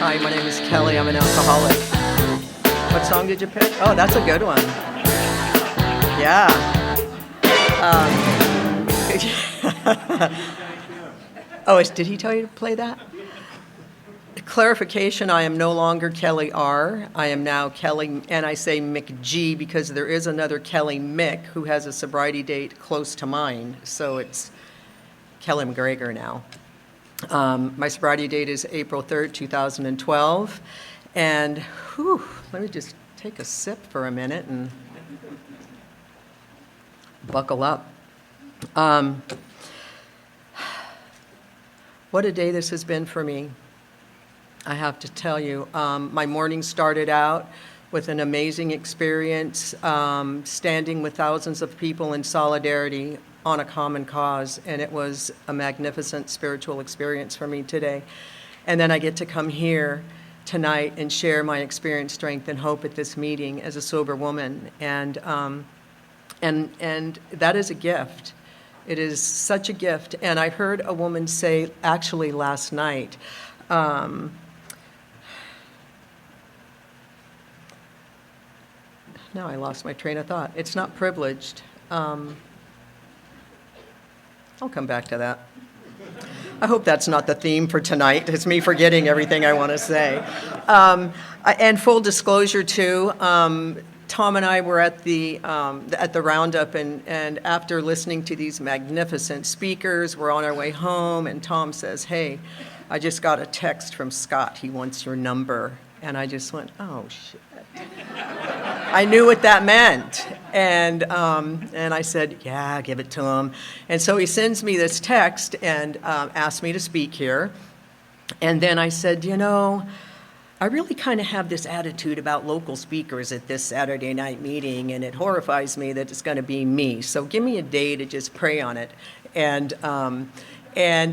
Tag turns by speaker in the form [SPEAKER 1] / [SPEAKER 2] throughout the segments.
[SPEAKER 1] Hi, my name is Kelly. I'm an alcoholic. What song did you pick? Oh, that's a good one. Yeah. Oh, did he tell you to play that? Clarification, I am no longer Kelly R. I am now Kelly, and I say McG because there is another Kelly Mick who has a sobriety date close to mine. So it's Kelly McGregor now. My sobriety date is April 3rd, 2012. And whew, let me just take a sip for a minute and buckle up. What a day this has been for me. I have to tell you, my morning started out with an amazing experience, standing with thousands of people in solidarity on a common cause, and it was a magnificent spiritual experience for me today. And then I get to come here tonight and share my experience, strength, and hope at this meeting as a sober woman, and that is a gift. It is such a gift. And I heard a woman say, actually last night, now I lost my train of thought. It's not privileged. I'll come back to that. I hope that's not the theme for tonight. It's me forgetting everything I want to say. And full disclosure, too, Tom and I were at the roundup, and after listening to these magnificent speakers, we're on our way home, and Tom says, "Hey, I just got a text from Scott. He wants your number." And I just went, "Oh, shit." I knew what that meant. And I said, "Yeah, give it to him." And so he sends me this text and asks me to speak here. And then I said, I really kind of have this attitude about local speakers at this Saturday night meeting, and it horrifies me that it's going to be me. So give me a day to just pray on it. And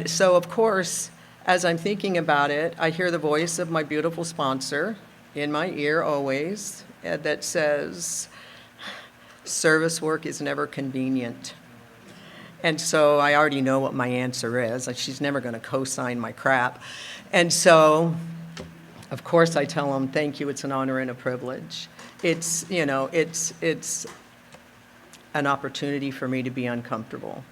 [SPEAKER 1] so, of course, as I'm thinking about it, I hear the voice of my beautiful sponsor in my ear always that says, "Service work is never convenient." And so I already know what my answer is. Like, she's never going to co-sign my crap. And so, of course, I tell them, "Thank you, it's an honor and a privilege." It's an opportunity for me to be uncomfortable.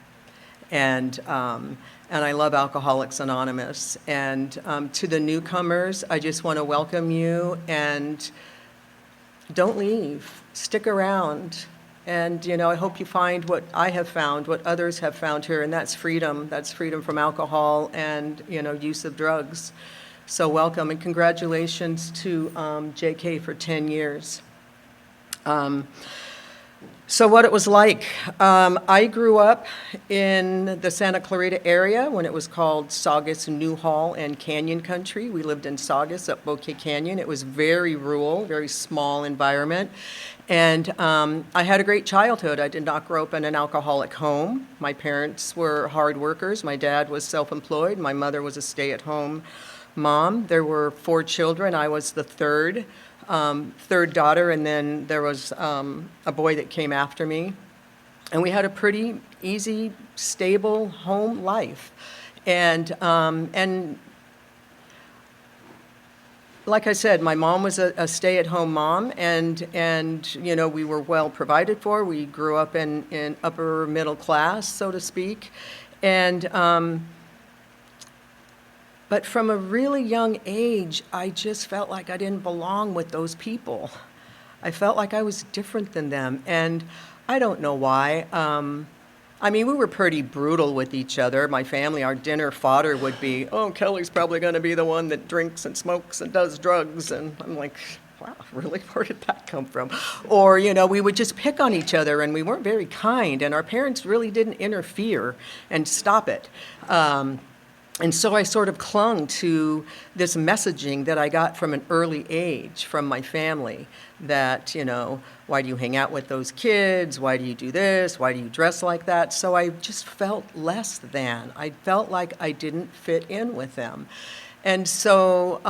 [SPEAKER 1] And I love Alcoholics Anonymous. And to the newcomers, I just want to welcome you, and don't leave. Stick around. And, I hope you find what I have found, what others have found here, and that's freedom. That's freedom from alcohol and, use of drugs. So welcome, and congratulations to JK for 10 years. So what it was like, I grew up in the Santa Clarita area when it was called Saugus, Newhall, and Canyon Country. We lived in Saugus up Bouquet Canyon. It was very rural, very small environment. And I had a great childhood. I did not grow up in an alcoholic home. My parents were hard workers. My dad was self-employed. My mother was a stay-at-home mom. There were 4 children. I was the third daughter, and then there was a boy that came after me. And we had a pretty easy, stable home life. And like I said, my mom was a stay-at-home mom, and we were well provided for. We grew up in upper middle class, so to speak. But from a really young age, I just felt like I didn't belong with those people. I felt like I was different than them, and I don't know why. We were pretty brutal with each other. My family, our dinner fodder would be, "Oh, Kelly's probably going to be the one that drinks and smokes and does drugs." And I'm like, wow, really? Where did that come from? Or, we would just pick on each other, and we weren't very kind, and our parents really didn't interfere and stop it. And so I sort of clung to this messaging that I got from an early age from my family that, why do you hang out with those kids? Why do you do this? Why do you dress like that? So I just felt less than. I felt like I didn't fit in with them. And so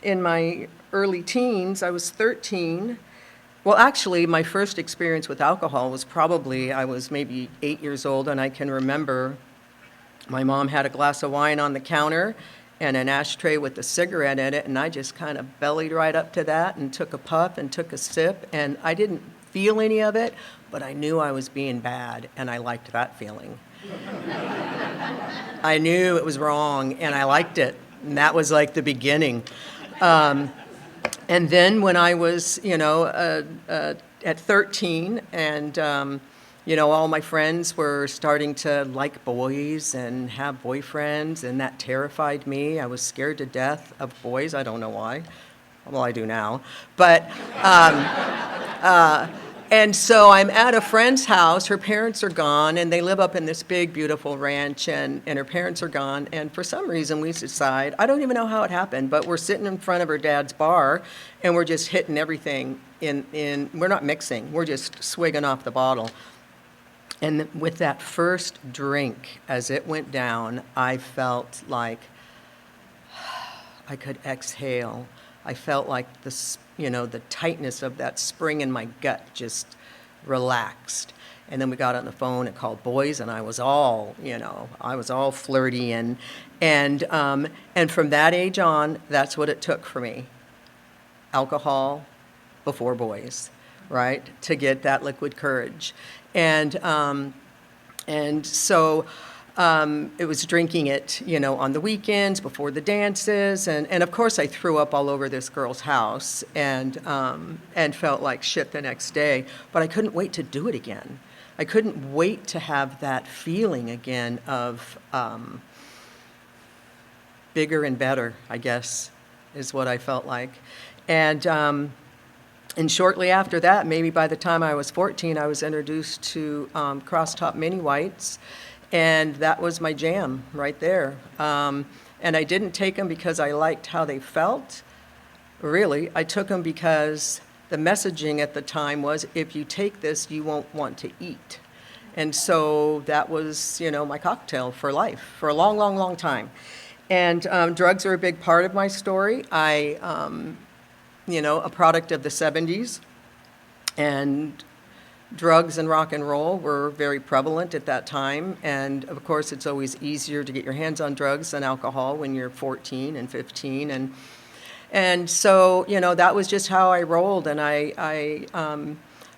[SPEAKER 1] in my early teens, I was 13. Well, actually, my first experience with alcohol was I was maybe 8 years old, and I can remember my mom had a glass of wine on the counter, and an ashtray with a cigarette in it, and I just kind of bellied right up to that and took a puff and took a sip, and I didn't feel any of it, but I knew I was being bad, and I liked that feeling. I knew it was wrong, and I liked it, and that was like the beginning. And then when I was, at 13, and, all my friends were starting to like boys and have boyfriends, and that terrified me. I was scared to death of boys. I don't know why. Well, I do now. But, and so I'm at a friend's house. Her parents are gone, and they live up in this big, beautiful ranch, and her parents are gone. And for some reason, we decide, I don't even know how it happened, but we're sitting in front of her dad's bar, and we're just hitting everything we're not mixing, we're just swigging off the bottle. And with that first drink, as it went down, I felt like I could exhale. I felt like the tightness of that spring in my gut just relaxed. And then we got on the phone and called boys, and I was all flirty, and from that age on, that's what it took for me. Alcohol before boys, right? To get that liquid courage. And so it was drinking it, on the weekends, before the dances, and of course I threw up all over this girl's house and felt like shit the next day, but I couldn't wait to do it again. I couldn't wait to have that feeling again of bigger and better, I guess, is what I felt like. And shortly after that, maybe by the time I was 14, I was introduced to cross-top mini whites, and that was my jam right there. And I didn't take them because I liked how they felt. Really, I took them because the messaging at the time was, if you take this, you won't want to eat. And so that was, my cocktail for life, for a long, long, long time. And drugs are a big part of my story. I, a product of the 70s, and drugs and rock and roll were very prevalent at that time. And of course, it's always easier to get your hands on drugs than alcohol when you're 14 and 15. And so, that was just how I rolled. And I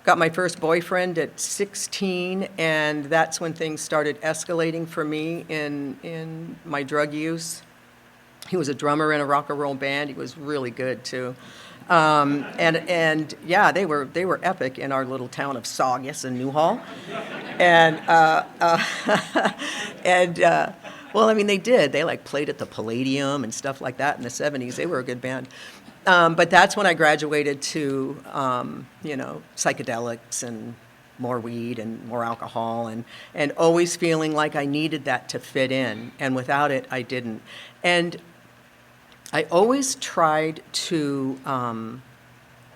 [SPEAKER 1] got my first boyfriend at 16, and that's when things started escalating for me in my drug use. He was a drummer in a rock and roll band. He was really good too. And yeah, they were epic in our little town of Saugus and Newhall. And well, I mean, they did. They played at the Palladium and stuff like that in the 70s. They were a good band. But that's when I graduated to, psychedelics and more weed and more alcohol, and always feeling like I needed that to fit in. And without it, I didn't. And I always tried to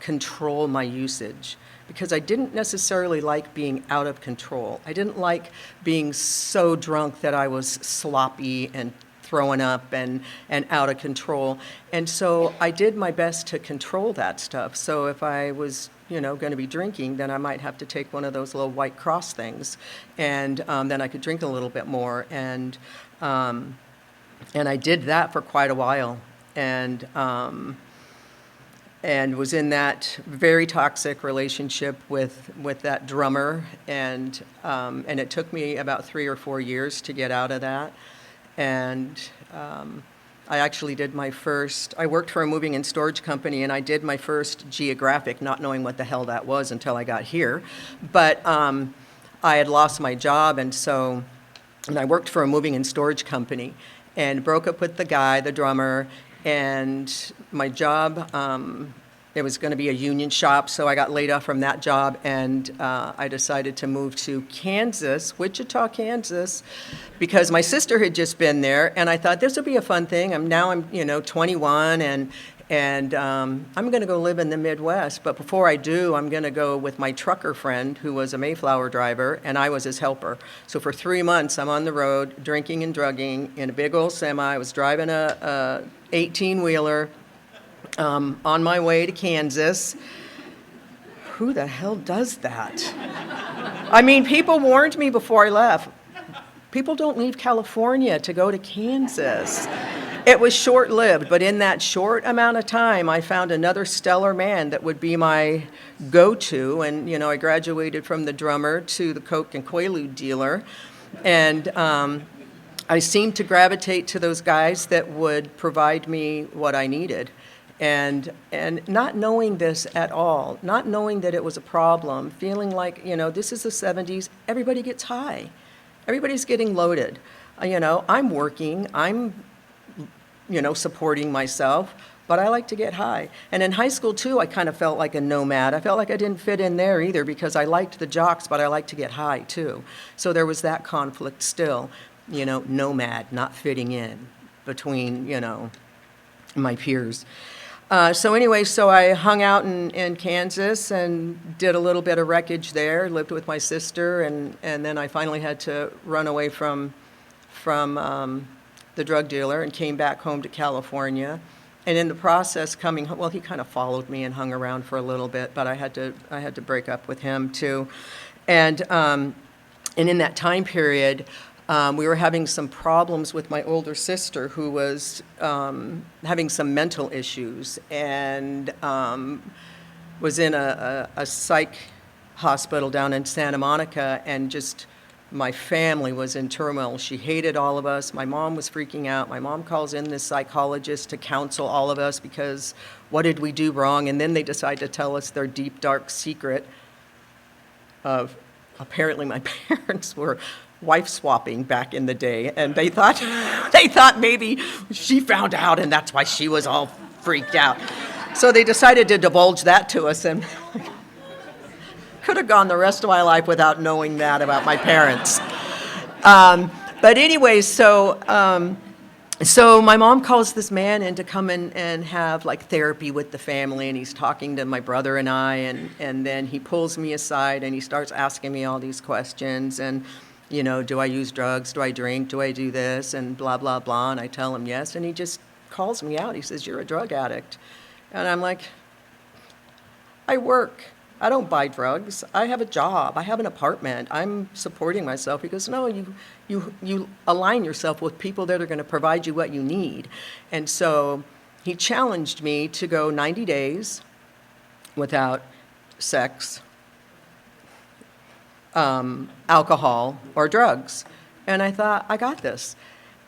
[SPEAKER 1] control my usage because I didn't necessarily like being out of control. I didn't like being so drunk that I was sloppy and throwing up and out of control. And so I did my best to control that stuff. So if I was, going to be drinking, then I might have to take one of those little white cross things, and then I could drink a little bit more. And I did that for quite a while. And was in that very toxic relationship with that drummer, and it took me about 3 or 4 years to get out of that. And I actually did I worked for a moving and storage company, and I did my first geographic, not knowing what the hell that was until I got here. But I had lost my job, and I worked for a moving and storage company, and broke up with the drummer. And my job, it was going to be a union shop, so I got laid off from that job, and I decided to move to Kansas, Wichita, Kansas, because my sister had just been there, and I thought this would be a fun thing. I'm 21, and I'm going to go live in the Midwest. But before I do, I'm going to go with my trucker friend, who was a Mayflower driver, and I was his helper. So for 3 months, I'm on the road, drinking and drugging in a big old semi. I was driving a 18-wheeler on my way to Kansas. Who the hell does that? I mean, people warned me before I left. People don't leave California to go to Kansas. It was short-lived, but in that short amount of time, I found another stellar man that would be my go-to. And, I graduated from the drummer to the coke and Quaalude dealer. And I seemed to gravitate to those guys that would provide me what I needed. And not knowing this at all, not knowing that it was a problem, feeling like, this is the 70s, everybody gets high. Everybody's getting loaded. I'm working, I'm supporting myself, but I like to get high. And in high school, too, I kind of felt like a nomad. I felt like I didn't fit in there either because I liked the jocks, but I liked to get high, too. So there was that conflict still, nomad, not fitting in between, my peers. So I hung out in Kansas and did a little bit of wreckage there, lived with my sister, and then I finally had to run away from the drug dealer and came back home to California. And in the process coming home, well, he kind of followed me and hung around for a little bit, but I had to break up with him too. And in that time period, we were having some problems with my older sister who was having some mental issues and was in a psych hospital down in Santa Monica, and just my family was in turmoil. She hated all of us. My mom was freaking out. My mom calls in this psychologist to counsel all of us because what did we do wrong? And then they decide to tell us their deep, dark secret of apparently my parents were wife swapping back in the day, and they thought maybe she found out and that's why she was all freaked out. So they decided to divulge that to us, and could have gone the rest of my life without knowing that about my parents. But anyway, so my mom calls this man in to come in and have like therapy with the family, and he's talking to my brother and I, and then he pulls me aside and he starts asking me all these questions, and do I use drugs? Do I drink? Do I do this? And blah, blah, blah. And I tell him yes, and he just calls me out. He says, "You're a drug addict." And I'm like, I work. I don't buy drugs. I have a job. I have an apartment. I'm supporting myself. He goes, "No, you align yourself with people that are going to provide you what you need." And so he challenged me to go 90 days without sex, alcohol, or drugs. And I thought, I got this.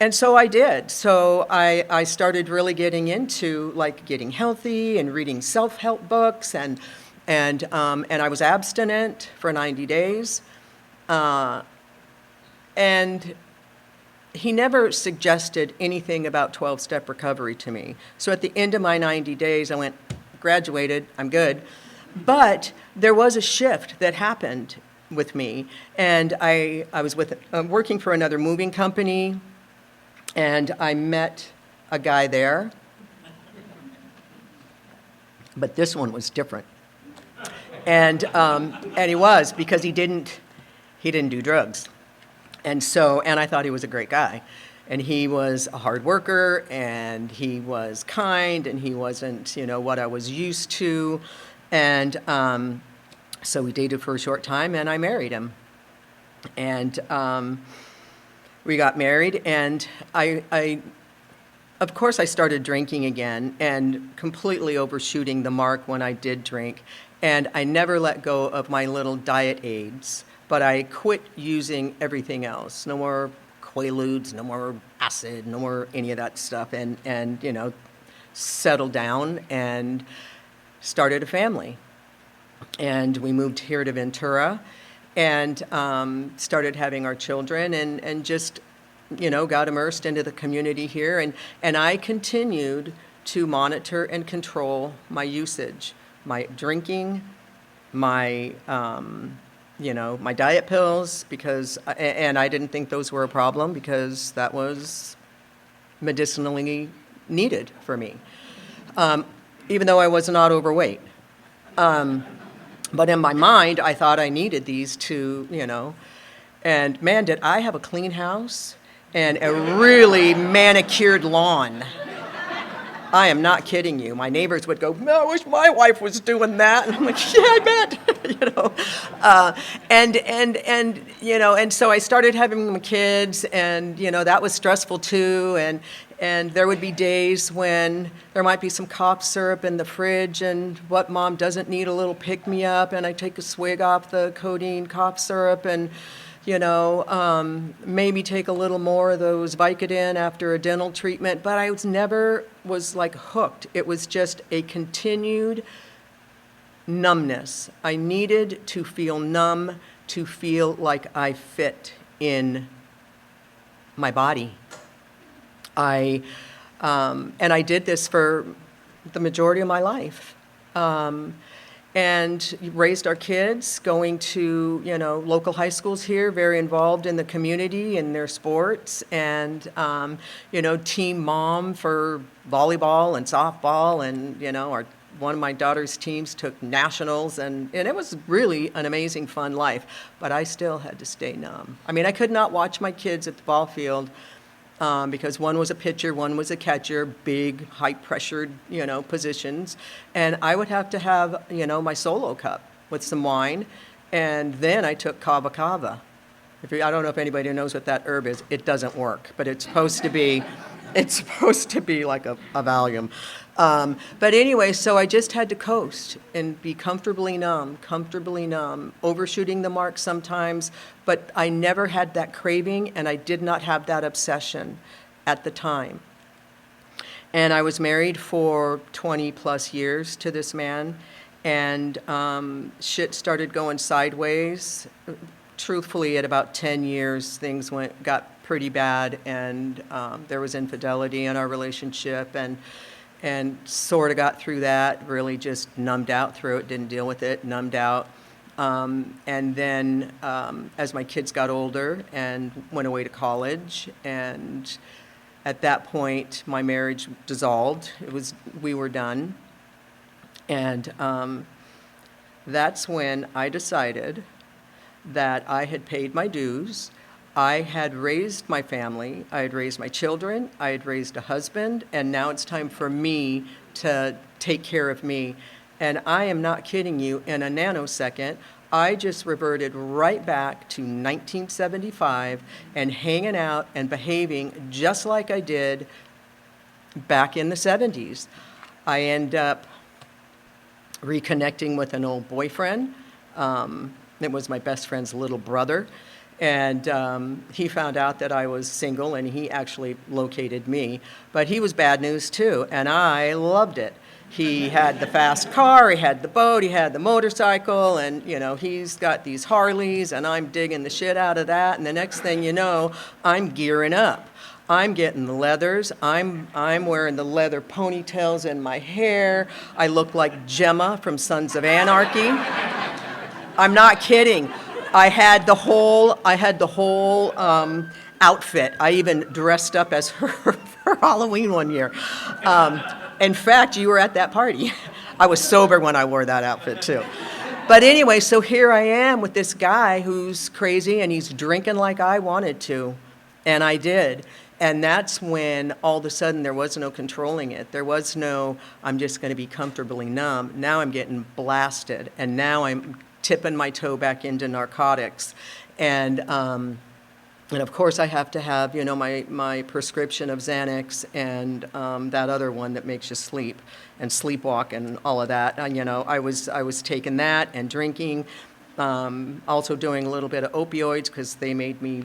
[SPEAKER 1] And so I did. So I started really getting into like getting healthy and reading self-help books, and I was abstinent for 90 days. And he never suggested anything about 12-step recovery to me. So at the end of my 90 days, I went, graduated, I'm good. But there was a shift that happened with me. And I was working for another moving company, and I met a guy there. But this one was different. And he was, because he didn't do drugs. And I thought he was a great guy. And he was a hard worker, and he was kind, and he wasn't, what I was used to. And so we dated for a short time, and I married him. And we got married, and of course, I started drinking again, and completely overshooting the mark when I did drink. And I never let go of my little diet aids, but I quit using everything else. No more Quaaludes, no more acid, no more any of that stuff, and settled down and started a family. And we moved here to Ventura and started having our children, and just, got immersed into the community here. And I continued to monitor and control my usage, my drinking, my my diet pills, and I didn't think those were a problem because that was medicinally needed for me, even though I was not overweight. But in my mind, I thought I needed these to, and man, did I have a clean house and a really manicured lawn. I am not kidding you. My neighbors would go, "No, I wish my wife was doing that." And I'm like, "Yeah, I bet." And so I started having my kids, and that was stressful too. And there would be days when there might be some cough syrup in the fridge, and what mom doesn't need a little pick-me-up, and I take a swig off the codeine cough syrup, and maybe take a little more of those Vicodin after a dental treatment, but I never was like hooked. It was just a continued numbness. I needed to feel numb, to feel like I fit in my body. And I did this for the majority of my life. And raised our kids, going to, local high schools here, very involved in the community and their sports, and, team mom for volleyball and softball, and, one of my daughter's teams took nationals, and it was really an amazing, fun life, but I still had to stay numb. I mean, I could not watch my kids at the ball field because one was a pitcher, one was a catcher, big, high-pressured, positions. And I would have to have, my solo cup with some wine, and then I took kava kava. I don't know if anybody knows what that herb is. It doesn't work, but it's supposed to be like a Valium. But anyway, so I just had to coast and be comfortably numb, overshooting the mark sometimes, but I never had that craving, and I did not have that obsession at the time. And I was married for 20 plus years to this man, and shit started going sideways. Truthfully, at about 10 years, things got pretty bad, and there was infidelity in our relationship, and sort of got through that, really just numbed out through it, didn't deal with it, numbed out. And then as my kids got older and went away to college, and at that point, my marriage dissolved. We were done. And that's when I decided that I had paid my dues. I had raised my family, I had raised my children, I had raised a husband, and now it's time for me to take care of me. And I am not kidding you, in a nanosecond, I just reverted right back to 1975 and hanging out and behaving just like I did back in the 70s. I end up reconnecting with an old boyfriend. It was my best friend's little brother. And he found out that I was single, and he actually located me. But he was bad news, too, and I loved it. He had the fast car, he had the boat, he had the motorcycle, and, he's got these Harleys, and I'm digging the shit out of that. And the next thing you know, I'm gearing up. I'm getting the leathers. I'm wearing the leather ponytails in my hair. I look like Gemma from Sons of Anarchy. I'm not kidding. I had the whole outfit. I even dressed up as her for Halloween one year. In fact, you were at that party. I was sober when I wore that outfit too. But anyway, so here I am with this guy who's crazy, and he's drinking like I wanted to, and I did. And that's when all of a sudden there was no controlling it. There was no, I'm just going to be comfortably numb. Now I'm getting blasted, and now I'm tipping my toe back into narcotics. And of course I have to have, my prescription of Xanax and that other one that makes you sleep and sleepwalk and all of that. I was taking that and drinking, also doing a little bit of opioids because they made me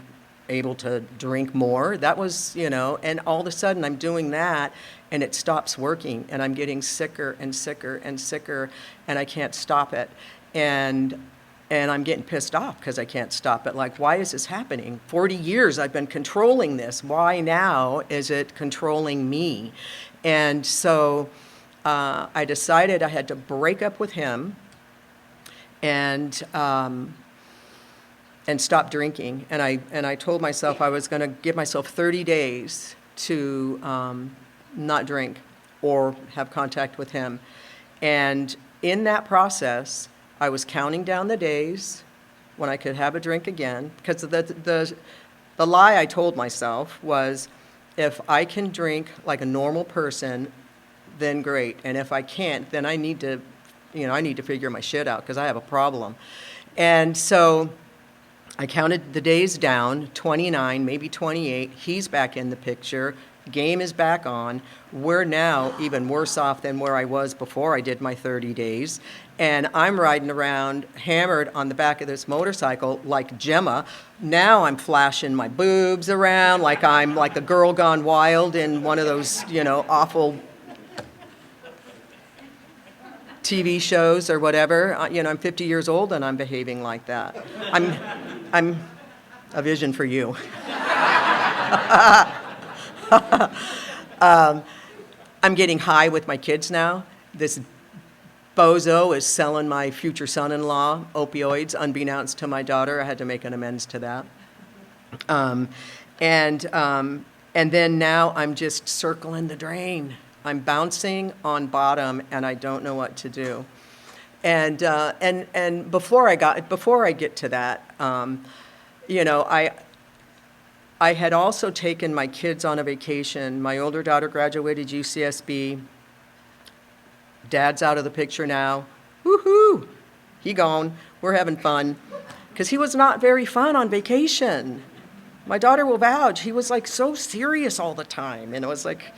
[SPEAKER 1] able to drink more. That was, and all of a sudden I'm doing that, and it stops working, and I'm getting sicker and sicker and sicker, and I can't stop it. And I'm getting pissed off because I can't stop it. Like, why is this happening? 40 years I've been controlling this. Why now is it controlling me? And so I decided I had to break up with him and stop drinking. And I told myself I was going to give myself 30 days to not drink or have contact with him. And in that process, I was counting down the days when I could have a drink again, because the lie I told myself was, if I can drink like a normal person then great. And if I can't, then I need to, I need to figure my shit out because I have a problem. And so I counted the days down, 29, maybe 28. He's back in the picture. Game is back on. We're now even worse off than where I was before I did my 30 days. And I'm riding around hammered on the back of this motorcycle like Gemma. Now I'm flashing my boobs around like I'm like a girl gone wild in one of those, awful TV shows or whatever. I'm 50 years old and I'm behaving like that. I'm a vision for you. I'm getting high with my kids now. This bozo is selling my future son-in-law opioids, unbeknownst to my daughter. I had to make an amends to that. And then now I'm just circling the drain. I'm bouncing on bottom, and I don't know what to do. And before I get to that, I had also taken my kids on a vacation. My older daughter graduated UCSB. Dad's out of the picture now. Woohoo! He gone. We're having fun. Because he was not very fun on vacation. My daughter will vouch. He was like so serious all the time. And it was like,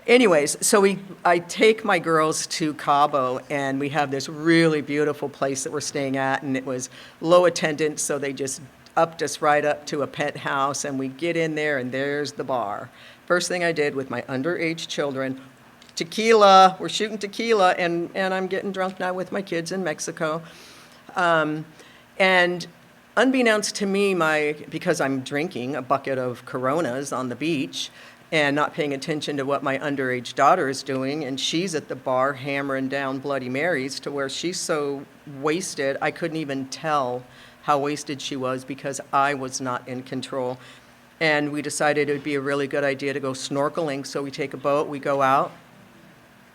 [SPEAKER 1] anyways, so I take my girls to Cabo, and we have this really beautiful place that we're staying at, and it was low attendance, so they just upped us right up to a penthouse, and we get in there, and there's the bar. First thing I did with my underage children, tequila, we're shooting tequila, and I'm getting drunk now with my kids in Mexico. And unbeknownst to me, because I'm drinking a bucket of Coronas on the beach and not paying attention to what my underage daughter is doing, and she's at the bar hammering down Bloody Marys to where she's so wasted, I couldn't even tell how wasted she was because I was not in control. And we decided it would be a really good idea to go snorkeling. So we take a boat, we go out.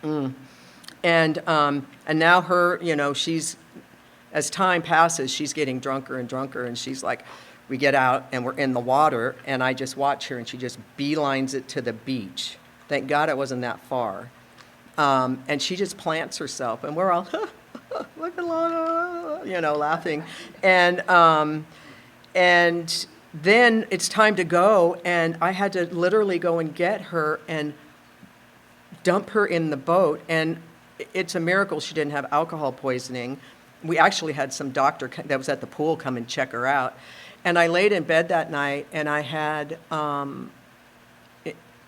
[SPEAKER 1] And now her, she's, as time passes, she's getting drunker and drunker. And she's like, we get out and we're in the water, and I just watch her, and she just beelines it to the beach. Thank God it wasn't that far. And she just plants herself, and we're all, look at Lana, laughing. And then it's time to go, and I had to literally go and get her and dump her in the boat. And it's a miracle she didn't have alcohol poisoning. We actually had some doctor that was at the pool come and check her out. And I laid in bed that night, and I had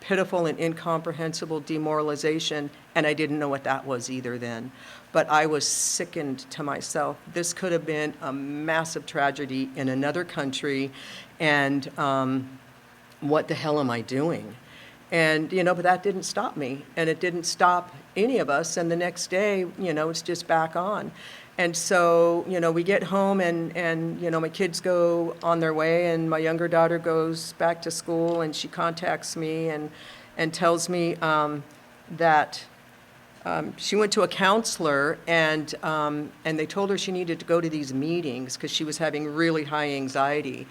[SPEAKER 1] pitiful and incomprehensible demoralization, and I didn't know what that was either then. But I was sickened to myself. This could have been a massive tragedy in another country, and what the hell am I doing? And, but that didn't stop me, and it didn't stop any of us, and the next day, it's just back on. And so, we get home, and my kids go on their way, and my younger daughter goes back to school, and she contacts me and tells me that she went to a counselor, and they told her she needed to go to these meetings because she was having really high anxiety.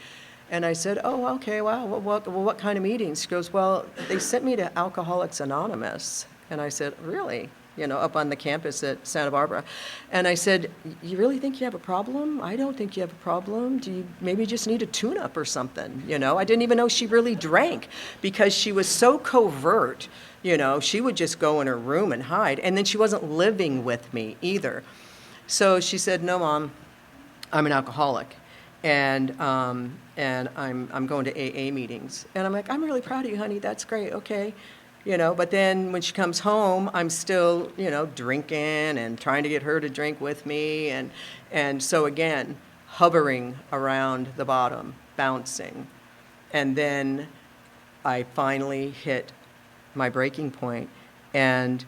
[SPEAKER 1] And I said, oh, okay, wow, what kind of meetings? She goes, well, they sent me to Alcoholics Anonymous. And I said, really? Up on the campus at Santa Barbara. And I said, you really think you have a problem? I don't think you have a problem. Do you maybe just need a tune-up or something? I didn't even know she really drank because she was so covert. She would just go in her room and hide. And then she wasn't living with me either. So she said, no, Mom, I'm an alcoholic. And I'm going to AA meetings. And I'm like, I'm really proud of you, honey. That's great. Okay. But then when she comes home, I'm still, drinking and trying to get her to drink with me. And so again, hovering around the bottom, bouncing. And then I finally hit my breaking point. And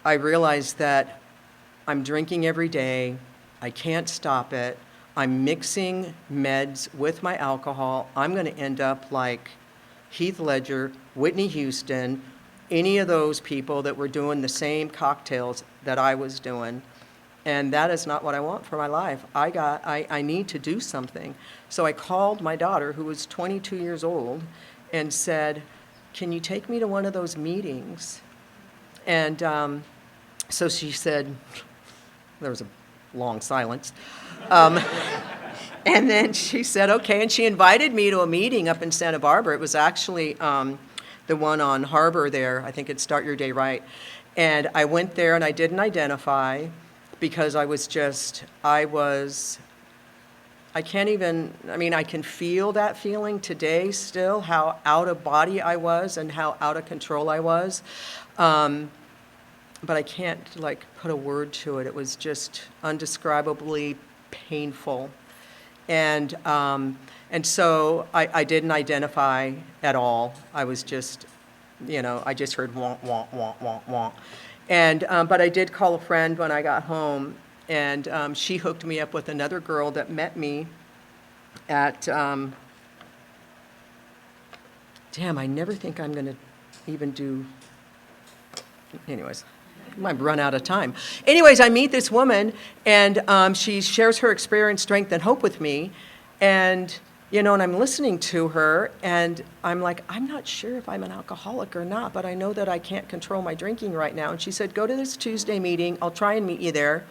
[SPEAKER 1] I realized that I'm drinking every day. I can't stop it. I'm mixing meds with my alcohol. I'm going to end up like Heath Ledger, Whitney Houston, any of those people that were doing the same cocktails that I was doing. And that is not what I want for my life. I need to do something. So I called my daughter, who was 22 years old, and said, can you take me to one of those meetings? And so she said, there was a long silence. And then she said, okay, and she invited me to a meeting up in Santa Barbara. It was actually the one on Harbor there. I think it's Start Your Day Right. And I went there and I didn't identify because I can't even, I mean, I can feel that feeling today still, how out of body I was and how out of control I was. But I can't, like, put a word to it. It was just undescribably painful. And so I didn't identify at all. I was just, I just heard wonk, wonk, wonk, wonk, wonk. And, but I did call a friend when I got home, and she hooked me up with another girl that met me at, damn, I never think I'm going to even do, anyways. I might run out of time. Anyways, I meet this woman, and she shares her experience, strength, and hope with me. And, and I'm listening to her, and I'm like, I'm not sure if I'm an alcoholic or not, but I know that I can't control my drinking right now. And she said, go to this Tuesday meeting. I'll try and meet you there.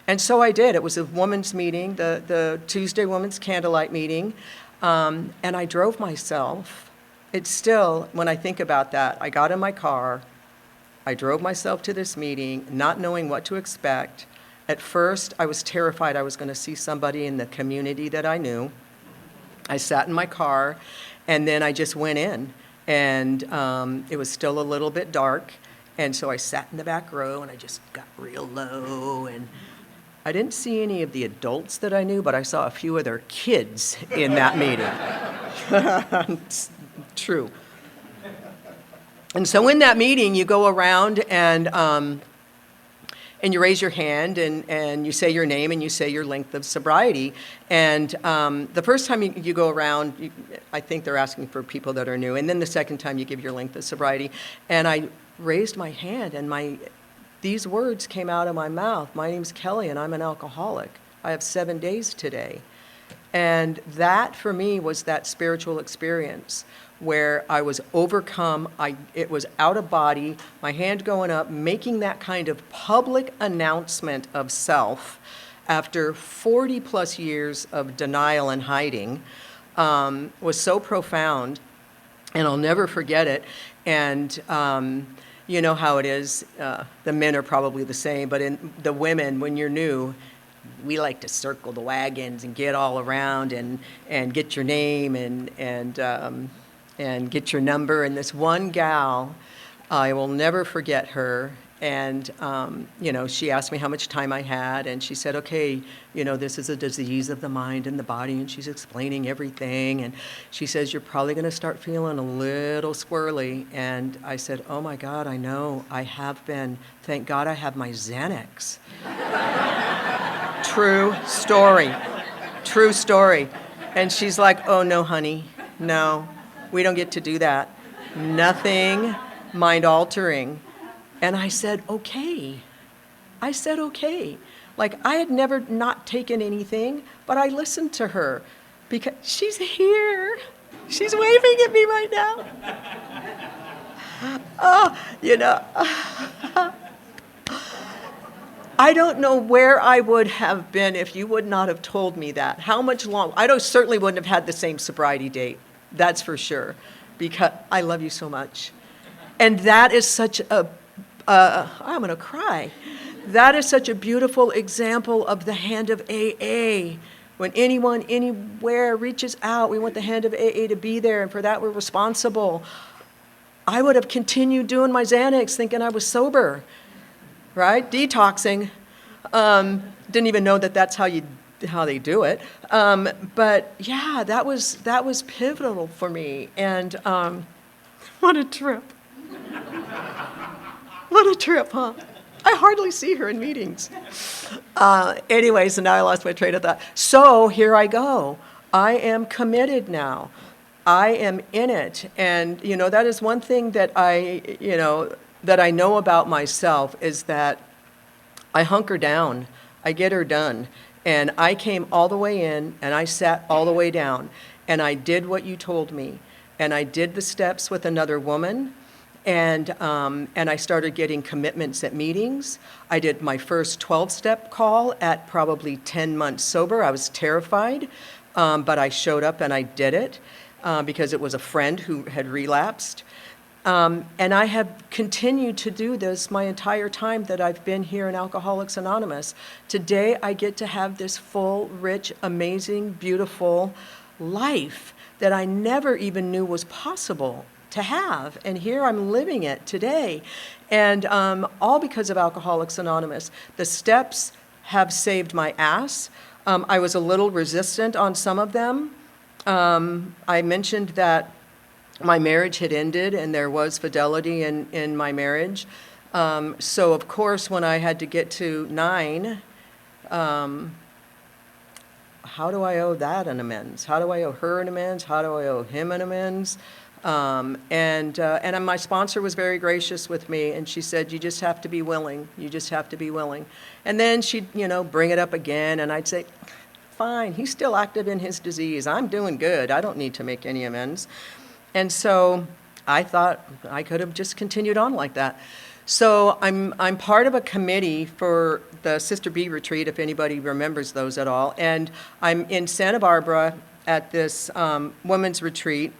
[SPEAKER 1] And so I did. It was a women's meeting, the Tuesday Women's Candlelight meeting. And I drove myself. It's still, when I think about that, I got in my car. I drove myself to this meeting, not knowing what to expect. At first, I was terrified I was going to see somebody in the community that I knew. I sat in my car, and then I just went in. And it was still a little bit dark, and so I sat in the back row, and I just got real low. And I didn't see any of the adults that I knew, but I saw a few of their kids in that meeting. It's true. And so in that meeting, you go around and you raise your hand and you say your name and you say your length of sobriety. And the first time you go around, I think they're asking for people that are new. And then the second time you give your length of sobriety. And I raised my hand and these words came out of my mouth. My name's Kelly and I'm an alcoholic. I have 7 days today. And that for me was that spiritual experience where I was overcome, it was out of body, my hand going up, making that kind of public announcement of self after 40 plus years of denial and hiding was so profound, and I'll never forget it. And you know how it is, the men are probably the same, but in the women, when you're new, we like to circle the wagons and get all around and get your name and get your number. And this one gal, I will never forget her. And, she asked me how much time I had. And she said, okay, this is a disease of the mind and the body. And she's explaining everything. And she says, you're probably going to start feeling a little squirrely. And I said, oh, my God, I know. I have been. Thank God I have my Xanax. True story. True story. And she's like, oh, no, honey. No. We don't get to do that. Nothing mind-altering. And I said, okay. I said, okay. Like, I had never not taken anything, but I listened to her because she's here. She's waving at me right now. I don't know where I would have been if you would not have told me that. How much longer? certainly wouldn't have had the same sobriety date. That's for sure, because I love you so much. And that is such I'm going to cry. That is such a beautiful example of the hand of AA. When anyone, anywhere reaches out, we want the hand of AA to be there, and for that we're responsible. I would have continued doing my Xanax thinking I was sober, right? Detoxing. Didn't even know that that's how they do it. But yeah, that was pivotal for me. And what a trip. What a trip, huh? I hardly see her in meetings. Anyways, and now I lost my train of thought. So here I go. I am committed now. I am in it. And, that is one thing that that I know about myself is that I hunker down. I get her done. And I came all the way in, and I sat all the way down. And I did what you told me. and I did the steps with another woman, and I started getting commitments at meetings. I did my first 12-step call at probably 10 months sober. I was terrified, but I showed up and I did it because it was a friend who had relapsed. And I have continued to do this my entire time that I've been here in Alcoholics Anonymous. Today, I get to have this full, rich, amazing, beautiful life that I never even knew was possible to have. And here I'm living it today. And all because of Alcoholics Anonymous. The steps have saved my ass. I was a little resistant on some of them. I mentioned that my marriage had ended and there was fidelity in my marriage. So of course, when I had to get to 9, how do I owe that an amends? How do I owe her an amends? How do I owe him an amends? And my sponsor was very gracious with me, and she said, you just have to be willing. You just have to be willing. And then she'd, bring it up again, and I'd say, fine, he's still active in his disease. I'm doing good. I don't need to make any amends. And so I thought I could have just continued on like that. So I'm part of a committee for the Sister B retreat, if anybody remembers those at all. And I'm in Santa Barbara at this women's retreat.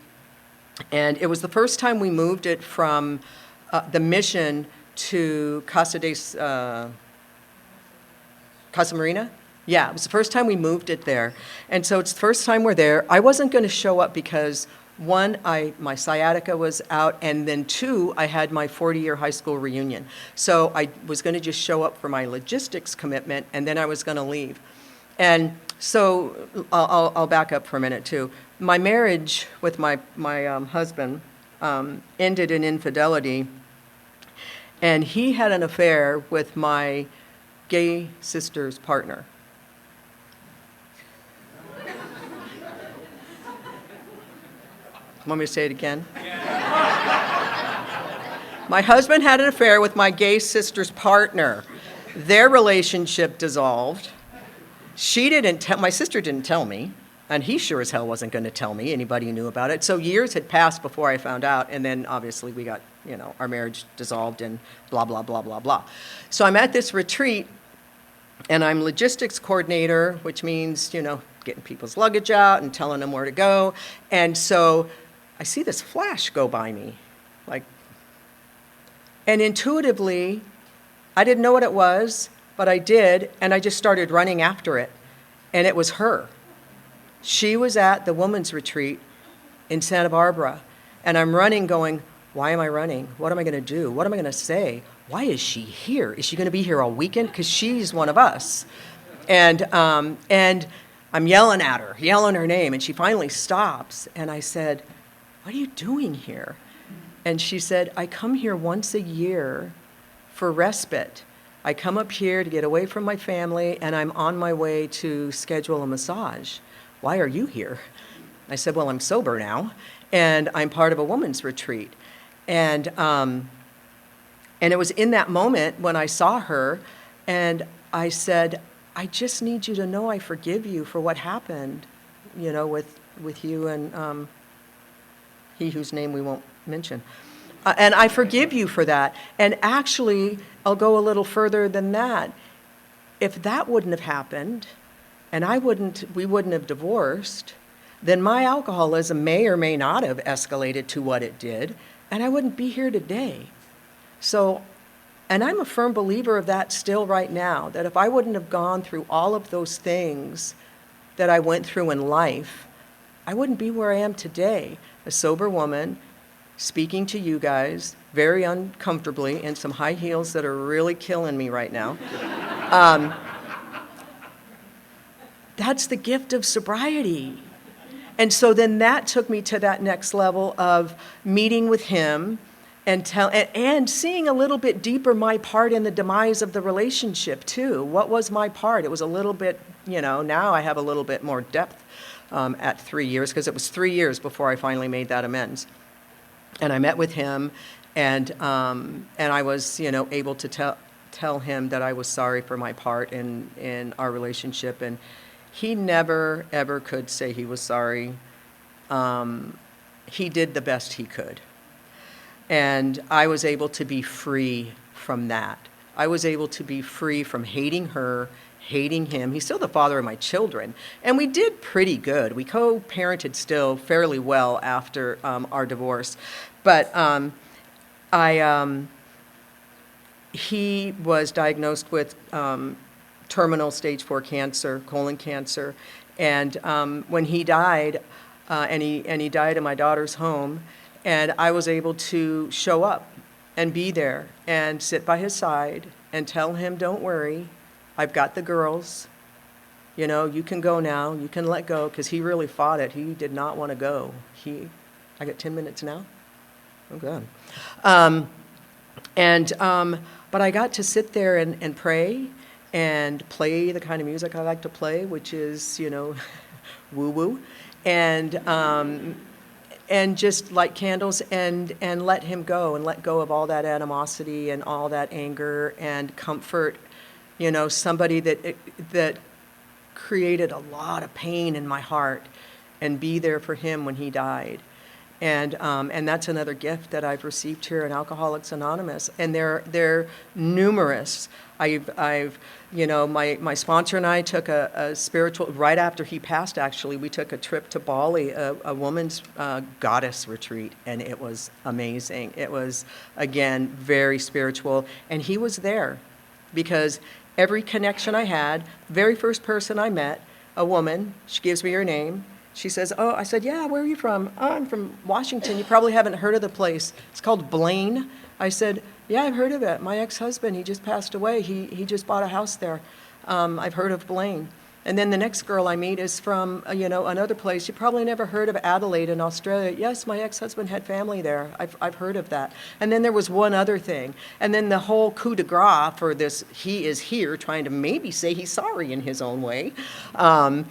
[SPEAKER 1] And it was the first time we moved it from the mission to Casa Marina. Yeah, it was the first time we moved it there. And so it's the first time we're there. I wasn't going to show up because, one, my sciatica was out, and then 2, I had my 40-year high school reunion. So I was going to just show up for my logistics commitment, and then I was going to leave. And so I'll back up for a minute, too. My marriage with my husband ended in infidelity, and he had an affair with my gay sister's partner. Want me to say it again? My husband had an affair with my gay sister's partner. Their relationship dissolved. My sister didn't tell me, and he sure as hell wasn't going to tell me. Anybody who knew about it. So years had passed before I found out, and then obviously we got, our marriage dissolved and blah, blah, blah, blah, blah. So I'm at this retreat, and I'm logistics coordinator, which means, getting people's luggage out and telling them where to go. And so I see this flash go by me, and intuitively, I didn't know what it was, but I did, and I just started running after it, and it was her. She was at the women's retreat in Santa Barbara, and I'm running going, why am I running? What am I going to do? What am I going to say? Why is she here? Is she going to be here all weekend? Because she's one of us. And I'm yelling at her, yelling her name, and she finally stops, and I said, what are you doing here? And she said, I come here once a year for respite. I come up here to get away from my family, and I'm on my way to schedule a massage. Why are you here? I said, well, I'm sober now, and I'm part of a women's retreat. And it was in that moment when I saw her, and I said, I just need you to know I forgive you for what happened, with you and he whose name we won't mention. And I forgive you for that. And actually, I'll go a little further than that. If that wouldn't have happened, and we wouldn't have divorced, then my alcoholism may or may not have escalated to what it did, and I wouldn't be here today. So, and I'm a firm believer of that still right now, that if I wouldn't have gone through all of those things that I went through in life, I wouldn't be where I am today, a sober woman, speaking to you guys very uncomfortably in some high heels that are really killing me right now. That's the gift of sobriety. And so then that took me to that next level of meeting with him and seeing a little bit deeper my part in the demise of the relationship too. What was my part? It was a little bit, now I have a little bit more depth at 3 years, because it was 3 years before I finally made that amends. And I met with him, and I was, able to tell him that I was sorry for my part in our relationship, and he never, ever could say he was sorry. he did the best he could. And I was able to be free from that. I was able to be free from hating her, hating him. He's still the father of my children. And we did pretty good. We co-parented still fairly well after our divorce. But he was diagnosed with terminal stage 4 cancer, colon cancer. And when he died, and he died in my daughter's home, and I was able to show up and be there and sit by his side and tell him, don't worry, I've got the girls. You know, you can go now, you can let go, because he really fought it. He did not want to go. I got 10 minutes now? Oh, God. But I got to sit there and pray and play the kind of music I like to play, which is, you know, woo-woo, and just light candles and let him go and let go of all that animosity and all that anger and comfort, you know, somebody that created a lot of pain in my heart, and be there for him when he died. And that's another gift that I've received here in Alcoholics Anonymous. And they're numerous. I've you know, my sponsor and I took a spiritual, right after he passed, actually, we took a trip to Bali, a woman's goddess retreat, and it was amazing. It was, again, very spiritual. And he was there because every connection I had, very first person I met, a woman, she gives me her name. She says, oh, I said, yeah, where are you from? Oh, I'm from Washington. You probably haven't heard of the place. It's called Blaine. I said, yeah, I've heard of it. My ex-husband, he just passed away. He just bought a house there. I've heard of Blaine. And then the next girl I meet is from, you know, another place. You probably never heard of Adelaide in Australia. Yes, my ex-husband had family there. I've heard of that. And then there was one other thing. And then the whole coup de grace for this, he is here trying to maybe say he's sorry in his own way. I'm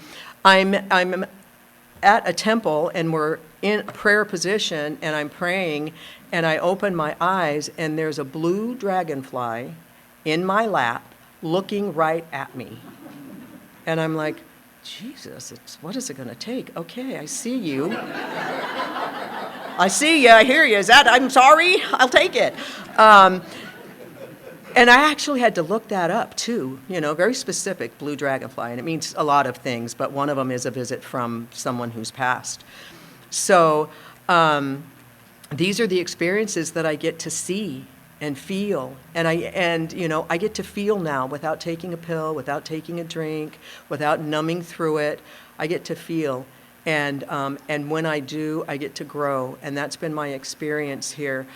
[SPEAKER 1] at a temple, and we're in a prayer position, and I'm praying, and I open my eyes, and there's a blue dragonfly in my lap looking right at me. And I'm like, Jesus, what is it going to take? Okay, I see you. I see you, I hear you. Is that, I'm sorry? I'll take it. And I actually had to look that up, too, you know, very specific, blue dragonfly, and it means a lot of things, but one of them is a visit from someone who's passed. So these are the experiences that I get to see and feel, and you know, I get to feel now without taking a pill, without taking a drink, without numbing through it. I get to feel, and when I do, I get to grow, and that's been my experience here.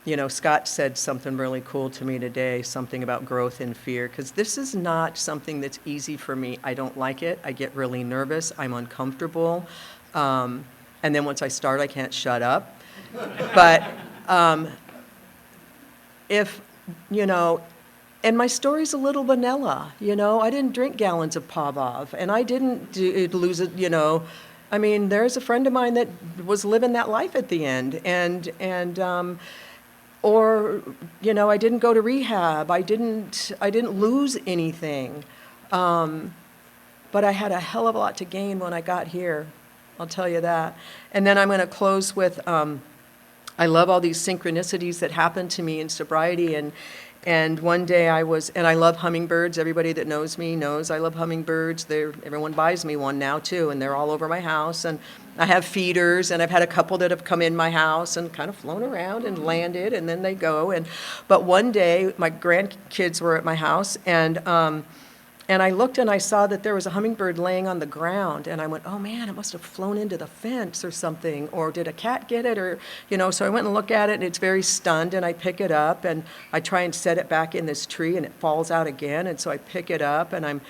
[SPEAKER 1] You know, Scott said something really cool to me today, something about growth in fear, because this is not something that's easy for me. I don't like it. I get really nervous. I'm uncomfortable. And then once I start, I can't shut up. But if, you know, and my story's a little vanilla, you know, I didn't drink gallons of Pavlov, and I didn't lose it, you know. I mean, there's a friend of mine that was living that life at the end, or, you know, I didn't go to rehab. I didn't lose anything. But I had a hell of a lot to gain when I got here. I'll tell you that. And then I'm going to close with, I love all these synchronicities that happened to me in sobriety. And one day I love hummingbirds. Everybody that knows me knows I love hummingbirds. Everyone buys me one now, too, and they're all over my house. And I have feeders, and I've had a couple that have come in my house and kind of flown around and landed, and then they go. But one day, my grandkids were at my house, and I looked and I saw that there was a hummingbird laying on the ground, and I went, oh man, it must have flown into the fence or something, or did a cat get it, or, you know, so I went and looked at it, and it's very stunned, and I pick it up, and I try and set it back in this tree, and it falls out again, and so I pick it up, and I'm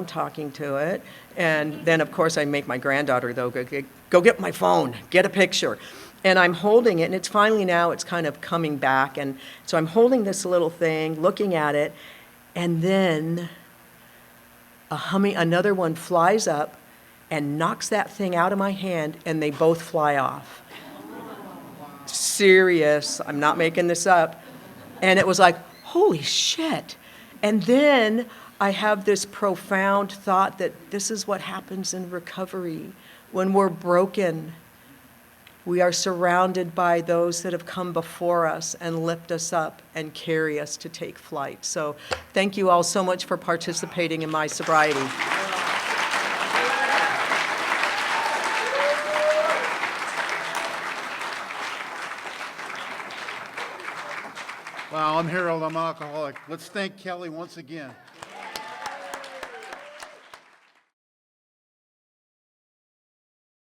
[SPEAKER 1] talking to it, and then, of course, I make my granddaughter, though, go get my phone, get a picture. And I'm holding it, and it's finally now, it's kind of coming back, and so I'm holding this little thing, looking at it, and then another one flies up and knocks that thing out of my hand, and they both fly off. Serious, I'm not making this up. And it was like, holy shit. And then I have this profound thought that this is what happens in recovery when we're broken We are surrounded by those that have come before us and lift us up and carry us to take flight. So thank you all so much for participating in my sobriety.
[SPEAKER 2] Wow, I'm Harold, I'm an alcoholic. Let's thank Kelly once again.